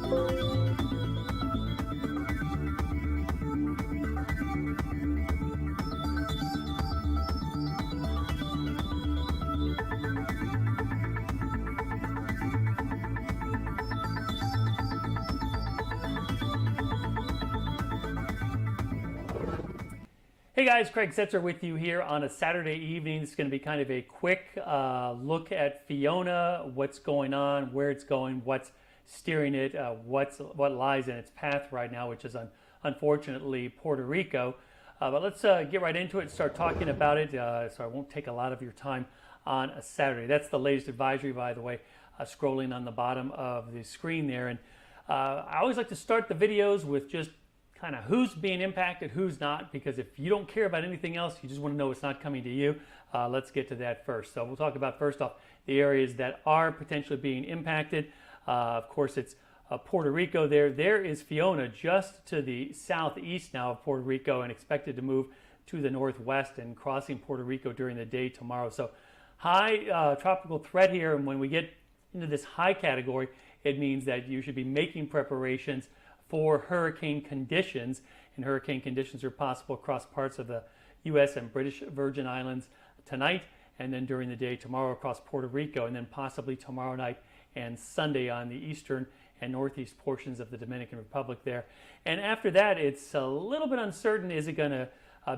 Hey guys, Craig Setzer with you here on a Saturday evening. It's going to be kind of a quick look at Fiona, what's going on, where it's going, what's steering it, what lies in its path right now, which is unfortunately Puerto Rico. But let's get right into it and start talking about it, so I won't take a lot of your time on a Saturday. That's the latest advisory, by the way, scrolling on the bottom of the screen there. And I always like to start the videos with just kind of who's being impacted, who's not, because if you don't care about anything else, you just want to know it's not coming to you. Let's get to that first. So we'll talk about, first off, the areas that are potentially being impacted. Of course, it's Puerto Rico there. There is Fiona just to the southeast now of Puerto Rico and expected to move to the northwest and crossing Puerto Rico during the day tomorrow. So high tropical threat here, and when we get into this high category, it means that you should be making preparations for hurricane conditions, and hurricane conditions are possible across parts of the U.S. and British Virgin Islands tonight, and then during the day tomorrow across Puerto Rico, and then possibly tomorrow night and Sunday on the eastern and northeast portions of the Dominican Republic there. And after that, it's a little bit uncertain. Is it going to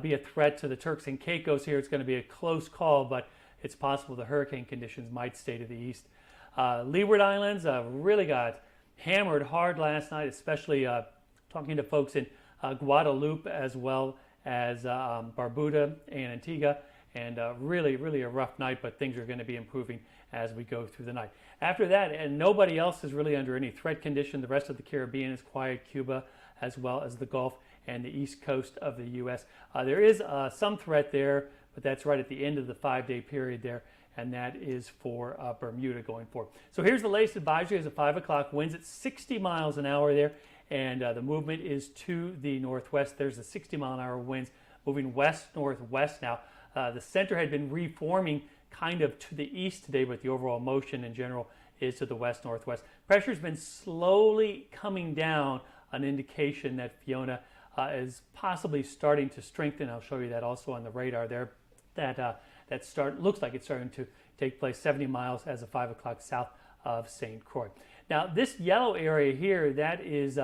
be a threat to the Turks and Caicos here? It's going to be a close call, but it's possible the hurricane conditions might stay to the east. Leeward Islands really got hammered hard last night, especially talking to folks in Guadeloupe as well as Barbuda and Antigua, and really a rough night, but things are going to be improving as we go through the night. After that, and nobody else is really under any threat condition. The rest of the Caribbean is quiet, Cuba as well as the Gulf and the east coast of the U.S. There is some threat there, but that's right at the end of the 5-day period there, and that is for Bermuda going forward. So here's the latest advisory as of 5 o'clock. Winds at 60 miles an hour there, and the movement is to the northwest. There's the 60-mile-an-hour winds moving west-northwest now. The center had been reforming kind of to the east today, but the overall motion in general is to the west-northwest. Pressure's been slowly coming down, an indication that Fiona is possibly starting to strengthen. I'll show you that also on the radar there. That looks like it's starting to take place 70 miles as of 5 o'clock south of St. Croix. Now, this yellow area here, that is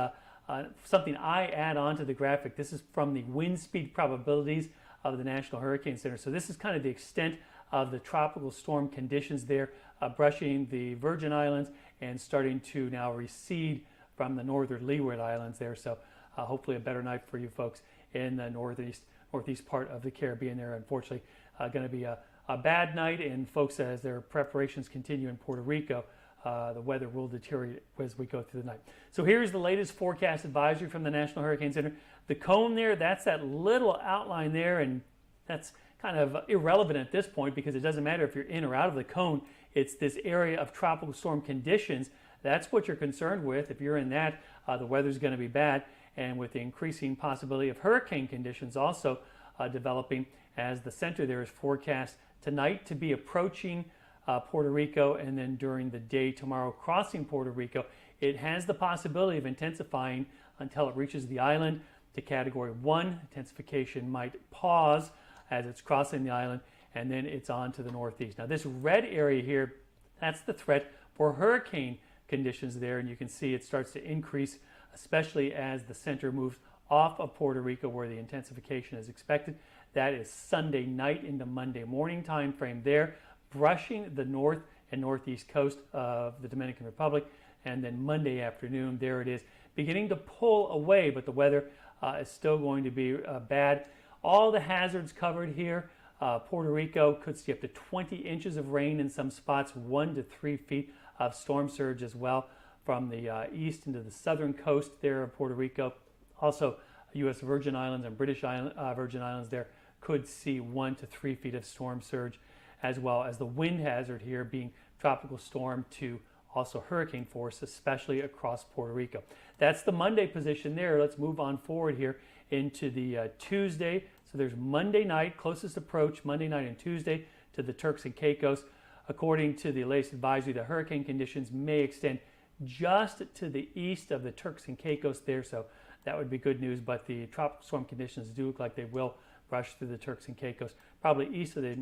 something I add on to the graphic. This is from the wind speed probabilities of the National Hurricane Center. So this is kind of the extent of the tropical storm conditions there, brushing the Virgin Islands and starting to now recede from the northern Leeward Islands there. So hopefully a better night for you folks in the northeast part of the Caribbean there. Unfortunately, going to be a bad night, and folks, as their preparations continue in Puerto Rico, the weather will deteriorate as we go through the night. So here's the latest forecast advisory from the National Hurricane Center. The cone there, that's that little outline there, and that's kind of irrelevant at this point because it doesn't matter if you're in or out of the cone. It's this area of tropical storm conditions. That's what you're concerned with. If you're in that, the weather's going to be bad, and with the increasing possibility of hurricane conditions also developing, as the center there is forecast tonight to be approaching Puerto Rico, and then during the day tomorrow crossing Puerto Rico. It has the possibility of intensifying until it reaches the island to Category 1. Intensification might pause as it's crossing the island, and then it's on to the northeast. Now this red area here, that's the threat for hurricane conditions there, and you can see it starts to increase, especially as the center moves off of Puerto Rico where the intensification is expected. That is Sunday night into Monday morning time frame there, brushing the north and northeast coast of the Dominican Republic, and then Monday afternoon, there it is, beginning to pull away, but the weather is still going to be bad. All the hazards covered here. Puerto Rico could see up to 20 inches of rain in some spots, 1 to 3 feet of storm surge as well from the east into the southern coast there of Puerto Rico. Also, U.S. Virgin Islands and British Virgin Islands there could see 1 to 3 feet of storm surge, as well as the wind hazard here being tropical storm to also hurricane force, especially across Puerto Rico. That's the Monday position there. Let's move on forward here into the Tuesday. So there's Monday night, closest approach, Monday night and Tuesday to the Turks and Caicos. According to the latest advisory, the hurricane conditions may extend just to the east of the Turks and Caicos there, so that would be good news. But the tropical storm conditions do look like they will brush through the Turks and Caicos, probably east of the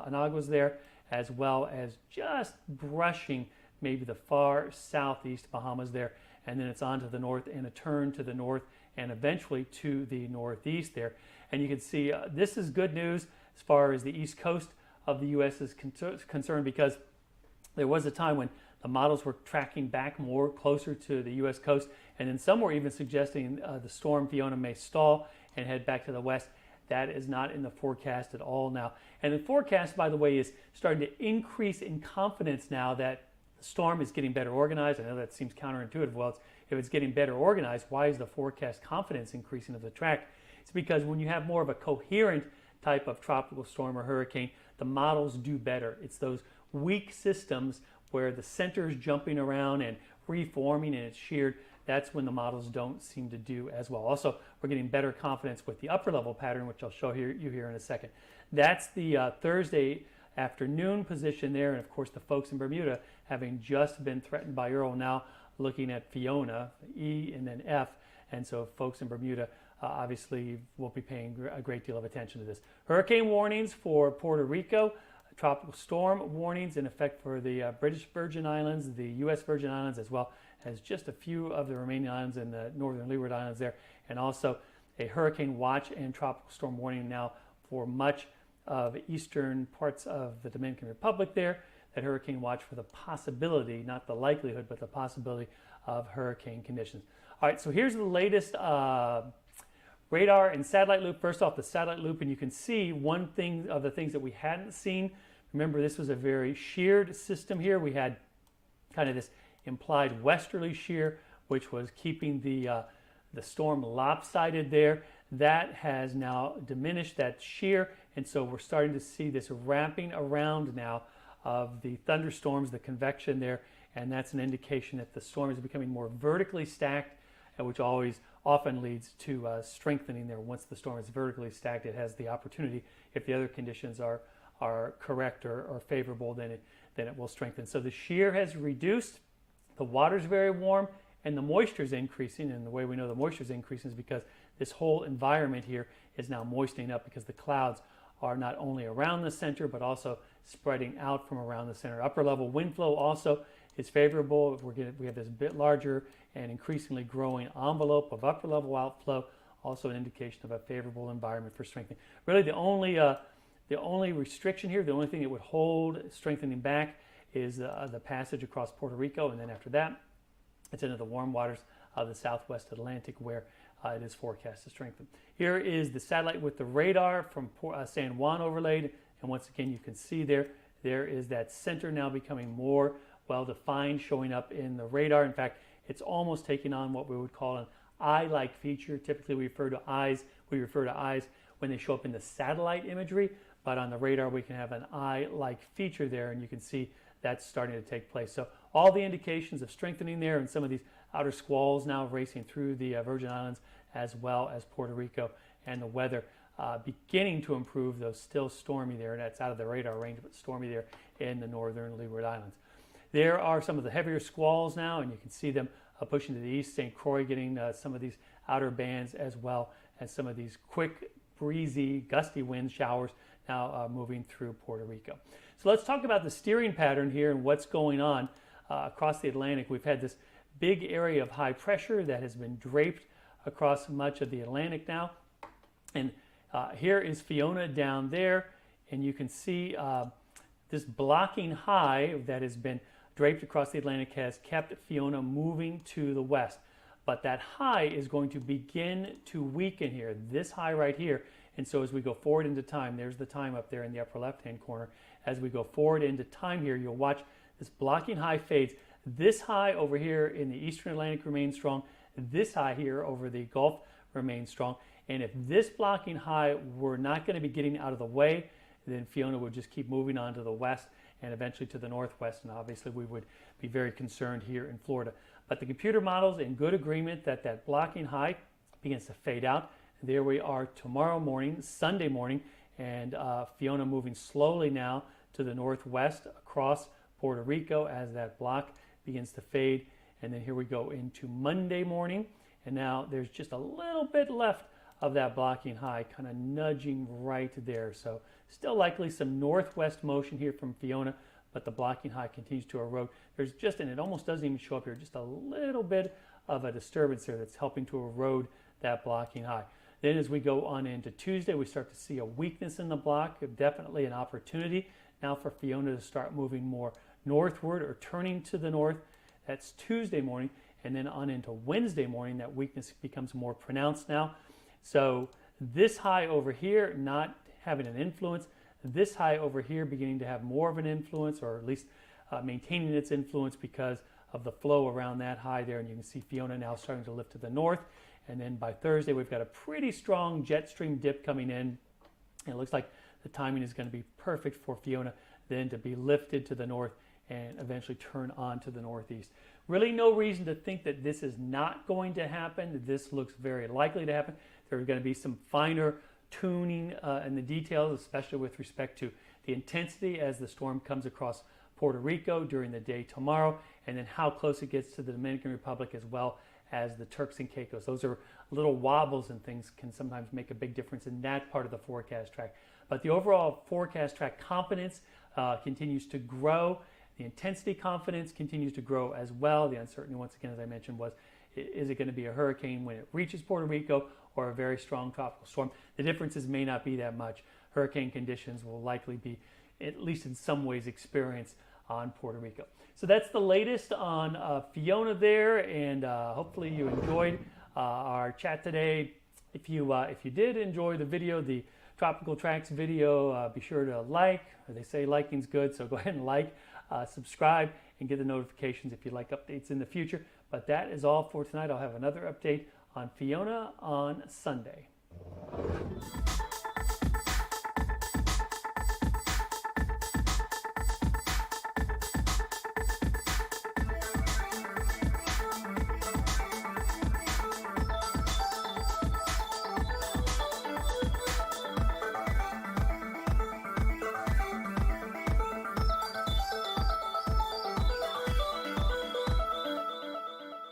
Anaguas there, as well as just brushing maybe the far southeast Bahamas there, and then it's on to the north and a turn to the north and eventually to the northeast there. And you can see this is good news as far as the east coast of the U.S. is concerned, because there was a time when the models were tracking back more closer to the U.S. coast, and then some were even suggesting the storm Fiona may stall and head back to the west. That is not in the forecast at all now. And the forecast, by the way, is starting to increase in confidence now that the storm is getting better organized. I know that seems counterintuitive. Well, if it's getting better organized, why is the forecast confidence increasing of the track? It's because when you have more of a coherent type of tropical storm or hurricane, the models do better. It's those weak systems where the center is jumping around and reforming and it's sheared. That's when the models don't seem to do as well. Also, we're getting better confidence with the upper level pattern, which I'll show you here in a second. That's the Thursday afternoon position there. And of course, the folks in Bermuda, having just been threatened by Earl, now looking at Fiona, E and then F. And so folks in Bermuda obviously will be paying a great deal of attention to this. Hurricane warnings for Puerto Rico, tropical storm warnings in effect for the British Virgin Islands, the U.S. Virgin Islands, as well as just a few of the remaining islands in the northern Leeward Islands there, and also a hurricane watch and tropical storm warning now for much of eastern parts of the Dominican Republic there. That hurricane watch for the possibility, not the likelihood, but the possibility of hurricane conditions. All right, so here's the latest radar and satellite loop. First off, the satellite loop, and you can see one thing of the things that we hadn't seen. Remember, this was a very sheared system here. We had kind of this implied westerly shear, which was keeping the storm lopsided there. That has now diminished that shear, and so we're starting to see this wrapping around now of the thunderstorms, the convection there, and that's an indication that the storm is becoming more vertically stacked, which often leads to strengthening there. Once the storm is vertically stacked, it has the opportunity, if the other conditions are correct or favorable, then it will strengthen. So the shear has reduced, the water's very warm, and the moisture is increasing. And the way we know the moisture is increasing is because this whole environment here is now moistening up, because the clouds are not only around the center but also spreading out from around the center. Upper level wind flow also is favorable. We have this bit larger and increasingly growing envelope of upper level outflow, also an indication of a favorable environment for strengthening. Really the only restriction here, the only thing that would hold strengthening back is the passage across Puerto Rico, and then after that it's into the warm waters of the southwest Atlantic, where it is forecast to strengthen. Here is the satellite with the radar from San Juan overlaid, and once again you can see there is that center now becoming more well defined, showing up in the radar. In fact, it's almost taking on what we would call an eye-like feature. Typically we refer to eyes when they show up in the satellite imagery, but on the radar we can have an eye-like feature there, and you can see that's starting to take place. So all the indications of strengthening there, and some of these outer squalls now racing through the Virgin Islands as well as Puerto Rico, and the weather beginning to improve, though still stormy there. That's out of the radar range, but stormy there in the northern Leeward Islands. There are some of the heavier squalls now, and you can see them pushing to the east. St. Croix getting some of these outer bands, as well as some of these quick, breezy, gusty wind showers now moving through Puerto Rico. So let's talk about the steering pattern here and what's going on across the Atlantic. We've had this big area of high pressure that has been draped across much of the Atlantic now. And here is Fiona down there, and you can see this blocking high that has been draped across the Atlantic has kept Fiona moving to the west. But that high is going to begin to weaken here, this high right here. And so as we go forward into time, there's the time up there in the upper left-hand corner. As we go forward into time here, you'll watch this blocking high fades. This high over here in the eastern Atlantic remains strong. This high here over the Gulf remains strong. And if this blocking high were not going to be getting out of the way, then Fiona would just keep moving on to the west and eventually to the northwest. And obviously we would be very concerned here in Florida. But the computer model's in good agreement that that blocking high begins to fade out. There we are tomorrow morning, Sunday morning, and Fiona moving slowly now to the northwest across Puerto Rico as that block begins to fade. And then here we go into Monday morning. And now there's just a little bit left of that blocking high, kind of nudging right there. So still likely some northwest motion here from Fiona, but the blocking high continues to erode. There's just, and it almost doesn't even show up here, just a little bit of a disturbance there that's helping to erode that blocking high. Then as we go on into Tuesday, we start to see a weakness in the block, definitely an opportunity now for Fiona to start moving more northward or turning to the north. That's Tuesday morning. And then on into Wednesday morning, that weakness becomes more pronounced now. So this high over here not having an influence, this high over here beginning to have more of an influence, or at least maintaining its influence because of the flow around that high there. And you can see Fiona now starting to lift to the north. And then by Thursday, we've got a pretty strong jet stream dip coming in. And it looks like the timing is going to be perfect for Fiona then to be lifted to the north and eventually turn on to the northeast. Really no reason to think that this is not going to happen. This looks very likely to happen. There's going to be some finer tuning in the details, especially with respect to the intensity as the storm comes across Puerto Rico during the day tomorrow, and then how close it gets to the Dominican Republic as well as the Turks and Caicos. Those are little wobbles and things can sometimes make a big difference in that part of the forecast track. But the overall forecast track confidence continues to grow. The intensity confidence continues to grow as well. The uncertainty, once again, as I mentioned, was is it going to be a hurricane when it reaches Puerto Rico or a very strong tropical storm? The differences may not be that much. Hurricane conditions will likely be, at least in some ways, experienced on Puerto Rico. So that's the latest on Fiona there, and hopefully you enjoyed our chat today. If you did enjoy the video, the Tropical Tracks video, be sure to like. They say liking's good, so go ahead and like, subscribe, and get the notifications if you'd like updates in the future. But that is all for tonight. I'll have another update on Fiona on Sunday.